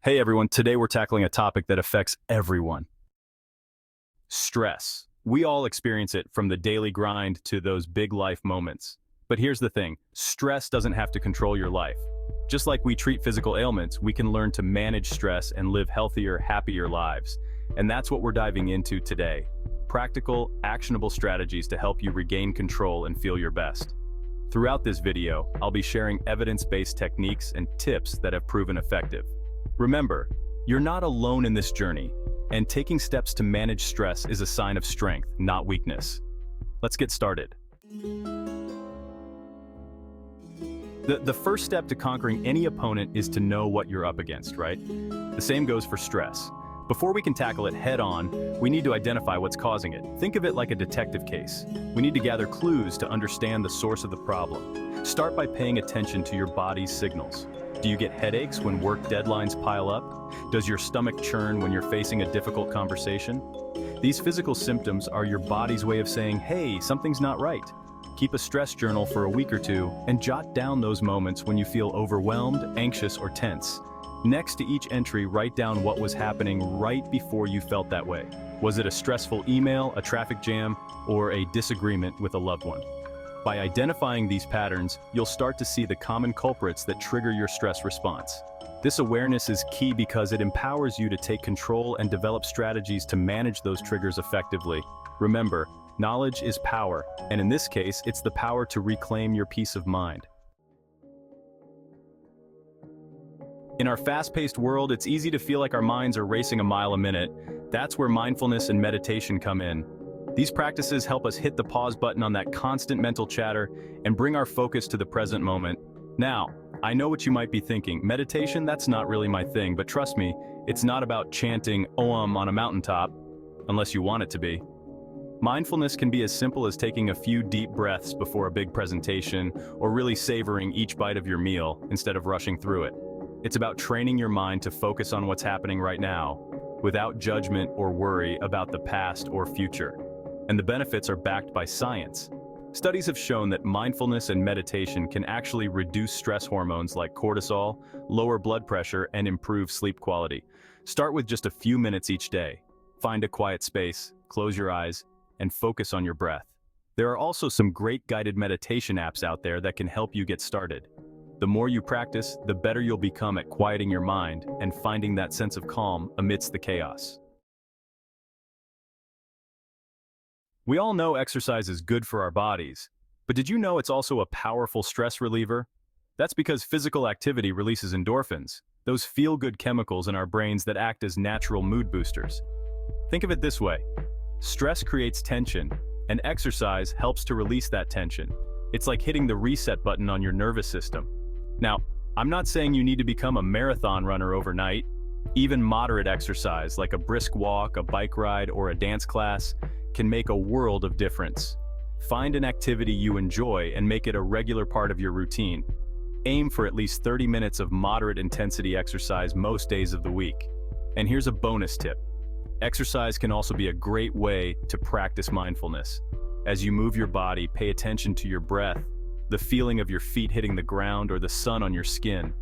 Hey everyone, today we're tackling a topic that affects everyone. Stress. We all experience it from the daily grind to those big life moments. But here's the thing, stress doesn't have to control your life. Just like we treat physical ailments, we can learn to manage stress and live healthier, happier lives. And that's what we're diving into today. Practical, actionable strategies to help you regain control and feel your best. Throughout this video, I'll be sharing evidence-based techniques and tips that have proven effective. Remember, you're not alone in this journey, and taking steps to manage stress is a sign of strength, not weakness. Let's get started. The first step to conquering any opponent is to know what you're up against, right? The same goes for stress. Before we can tackle it head-on, we need to identify what's causing it. Think of it like a detective case. We need to gather clues to understand the source of the problem. Start by paying attention to your body's signals. Do you get headaches when work deadlines pile up? Does your stomach churn when you're facing a difficult conversation? These physical symptoms are your body's way of saying, hey, something's not right. Keep a stress journal for a week or two and jot down those moments when you feel overwhelmed, anxious, or tense. Next to each entry, write down what was happening right before you felt that way. Was it a stressful email, a traffic jam, or a disagreement with a loved one? By identifying these patterns, you'll start to see the common culprits that trigger your stress response. This awareness is key because it empowers you to take control and develop strategies to manage those triggers effectively. Remember, knowledge is power, and in this case, it's the power to reclaim your peace of mind. In our fast-paced world, it's easy to feel like our minds are racing a mile a minute. That's where mindfulness and meditation come in. These practices help us hit the pause button on that constant mental chatter and bring our focus to the present moment. Now, I know what you might be thinking. Meditation, that's not really my thing, but trust me, it's not about chanting Om on a mountaintop, unless you want it to be. Mindfulness can be as simple as taking a few deep breaths before a big presentation, or really savoring each bite of your meal instead of rushing through it. It's about training your mind to focus on what's happening right now, without judgment or worry about the past or future. And the benefits are backed by science. Studies have shown that mindfulness and meditation can actually reduce stress hormones like cortisol, lower blood pressure, and improve sleep quality. Start with just a few minutes each day. Find a quiet space, close your eyes, and focus on your breath. There are also some great guided meditation apps out there that can help you get started. The more you practice, the better you'll become at quieting your mind and finding that sense of calm amidst the chaos. We all know exercise is good for our bodies, but did you know it's also a powerful stress reliever? That's because physical activity releases endorphins, those feel-good chemicals in our brains that act as natural mood boosters. Think of it this way. Stress creates tension, and exercise helps to release that tension. It's like hitting the reset button on your nervous system. Now, I'm not saying you need to become a marathon runner overnight. Even moderate exercise, like a brisk walk, a bike ride, or a dance class, can make a world of difference. Find an activity you enjoy and make it a regular part of your routine. Aim for at least 30 minutes of moderate intensity exercise most days of the week. And here's a bonus tip. Exercise can also be a great way to practice mindfulness. As you move your body, pay attention to your breath, the feeling of your feet hitting the ground or the sun on your skin.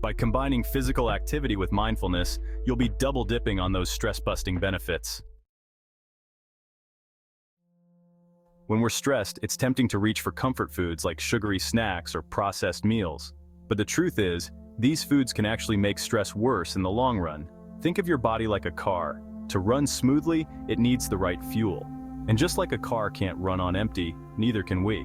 By combining physical activity with mindfulness, you'll be double dipping on those stress-busting benefits. When we're stressed, it's tempting to reach for comfort foods like sugary snacks or processed meals. But the truth is, these foods can actually make stress worse in the long run. Think of your body like a car. To run smoothly, it needs the right fuel. And just like a car can't run on empty, neither can we.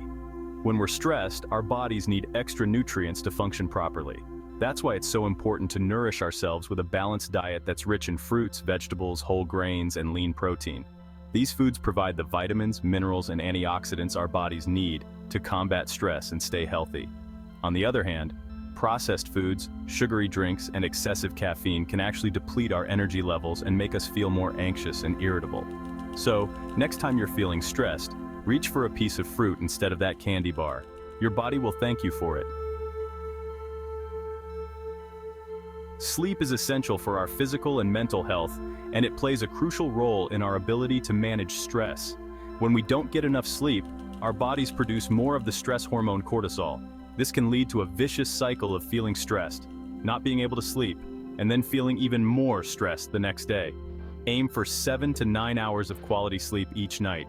When we're stressed, our bodies need extra nutrients to function properly. That's why it's so important to nourish ourselves with a balanced diet that's rich in fruits, vegetables, whole grains, and lean protein. These foods provide the vitamins, minerals, and antioxidants our bodies need to combat stress and stay healthy. On the other hand, processed foods, sugary drinks, and excessive caffeine can actually deplete our energy levels and make us feel more anxious and irritable. So, next time you're feeling stressed, reach for a piece of fruit instead of that candy bar. Your body will thank you for it. Sleep is essential for our physical and mental health, and it plays a crucial role in our ability to manage stress. When we don't get enough sleep, our bodies produce more of the stress hormone cortisol. This can lead to a vicious cycle of feeling stressed, not being able to sleep, and then feeling even more stressed the next day. Aim for 7 to 9 hours of quality sleep each night.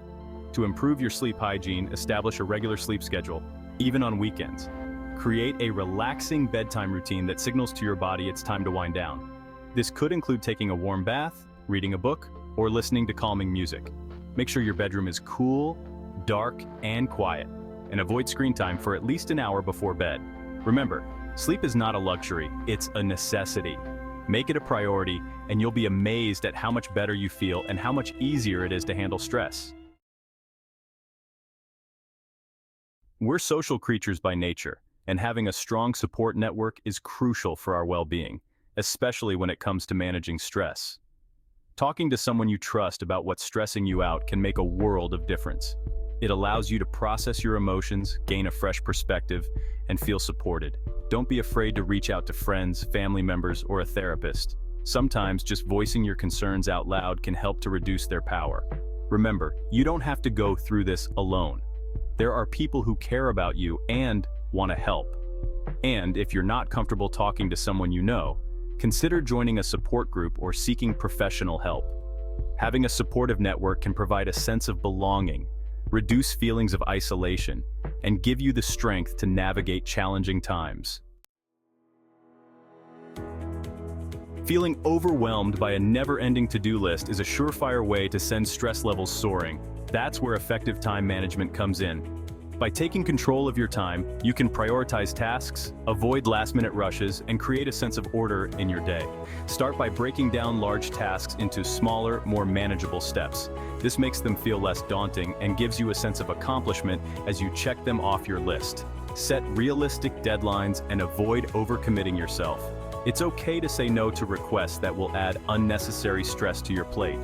To improve your sleep hygiene, establish a regular sleep schedule, even on weekends. Create a relaxing bedtime routine that signals to your body it's time to wind down. This could include taking a warm bath, reading a book, or listening to calming music. Make sure your bedroom is cool, dark, and quiet, and avoid screen time for at least an hour before bed. Remember, sleep is not a luxury, it's a necessity. Make it a priority, and you'll be amazed at how much better you feel and how much easier it is to handle stress. We're social creatures by nature, and having a strong support network is crucial for our well-being, especially when it comes to managing stress. Talking to someone you trust about what's stressing you out can make a world of difference. It allows you to process your emotions, gain a fresh perspective, and feel supported. Don't be afraid to reach out to friends, family members, or a therapist. Sometimes just voicing your concerns out loud can help to reduce their power. Remember, you don't have to go through this alone. There are people who care about you and want to help. And if you're not comfortable talking to someone you know, consider joining a support group or seeking professional help. Having a supportive network can provide a sense of belonging, reduce feelings of isolation, and give you the strength to navigate challenging times. Feeling overwhelmed by a never-ending to-do list is a surefire way to send stress levels soaring. That's where effective time management comes in. By taking control of your time, you can prioritize tasks, avoid last-minute rushes, and create a sense of order in your day. Start by breaking down large tasks into smaller, more manageable steps. This makes them feel less daunting and gives you a sense of accomplishment as you check them off your list. Set realistic deadlines and avoid overcommitting yourself. It's okay to say no to requests that will add unnecessary stress to your plate.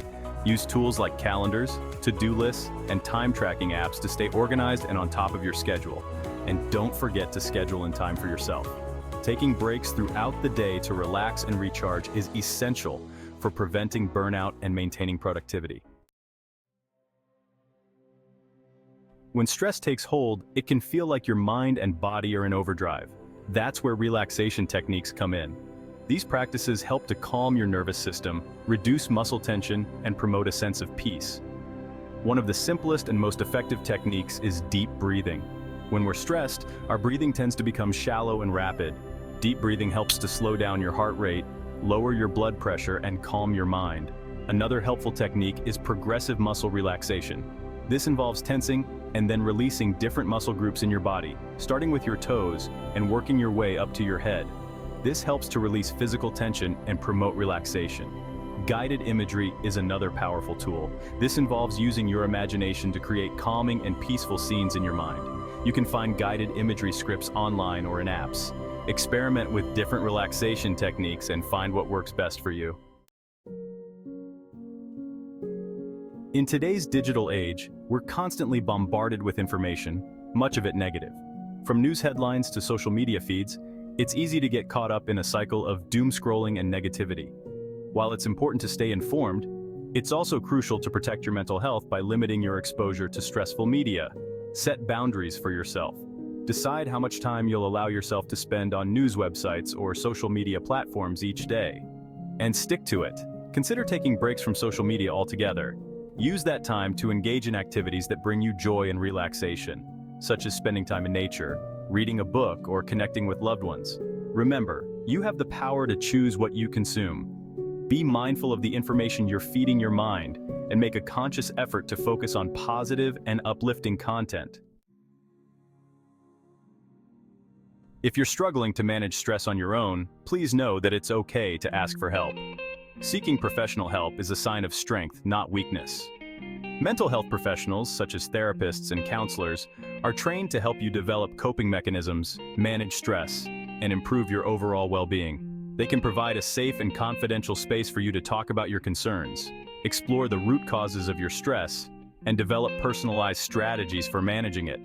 Use tools like calendars, to-do lists, and time tracking apps to stay organized and on top of your schedule. And don't forget to schedule in time for yourself. Taking breaks throughout the day to relax and recharge is essential for preventing burnout and maintaining productivity. When stress takes hold, it can feel like your mind and body are in overdrive. That's where relaxation techniques come in. These practices help to calm your nervous system, reduce muscle tension, and promote a sense of peace. One of the simplest and most effective techniques is deep breathing. When we're stressed, our breathing tends to become shallow and rapid. Deep breathing helps to slow down your heart rate, lower your blood pressure, and calm your mind. Another helpful technique is progressive muscle relaxation. This involves tensing and then releasing different muscle groups in your body, starting with your toes and working your way up to your head. This helps to release physical tension and promote relaxation. Guided imagery is another powerful tool. This involves using your imagination to create calming and peaceful scenes in your mind. You can find guided imagery scripts online or in apps. Experiment with different relaxation techniques and find what works best for you. In today's digital age, we're constantly bombarded with information, much of it negative. From news headlines to social media feeds, it's easy to get caught up in a cycle of doom scrolling and negativity. While it's important to stay informed, it's also crucial to protect your mental health by limiting your exposure to stressful media. Set boundaries for yourself. Decide how much time you'll allow yourself to spend on news websites or social media platforms each day. And stick to it. Consider taking breaks from social media altogether. Use that time to engage in activities that bring you joy and relaxation, such as spending time in nature, reading a book, or connecting with loved ones. Remember, you have the power to choose what you consume. Be mindful of the information you're feeding your mind and make a conscious effort to focus on positive and uplifting content. If you're struggling to manage stress on your own, please know that it's okay to ask for help. Seeking professional help is a sign of strength, not weakness. Mental health professionals, such as therapists and counselors, are trained to help you develop coping mechanisms, manage stress, and improve your overall well-being. They can provide a safe and confidential space for you to talk about your concerns, explore the root causes of your stress, and develop personalized strategies for managing it.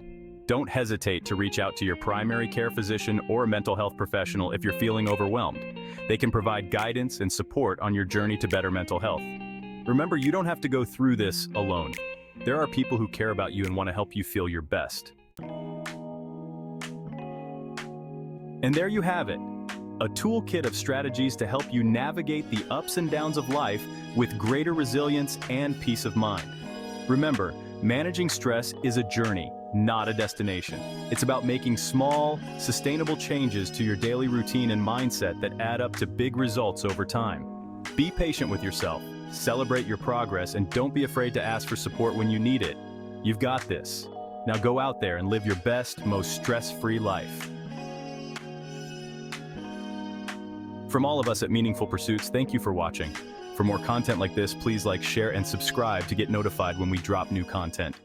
Don't hesitate to reach out to your primary care physician or a mental health professional if you're feeling overwhelmed. They can provide guidance and support on your journey to better mental health. Remember, you don't have to go through this alone. There are people who care about you and want to help you feel your best. And there you have it. a toolkit of strategies to help you navigate the ups and downs of life with greater resilience and peace of mind. Remember, managing stress is a journey, not a destination. It's about making small, sustainable changes to your daily routine and mindset that add up to big results over time. Be patient with yourself, celebrate your progress, and don't be afraid to ask for support when you need it. You've got this. Now go out there and live your best, most stress-free life. From all of us at Meaningful Pursuits, thank you for watching. For more content like this, please like, share, and subscribe to get notified when we drop new content.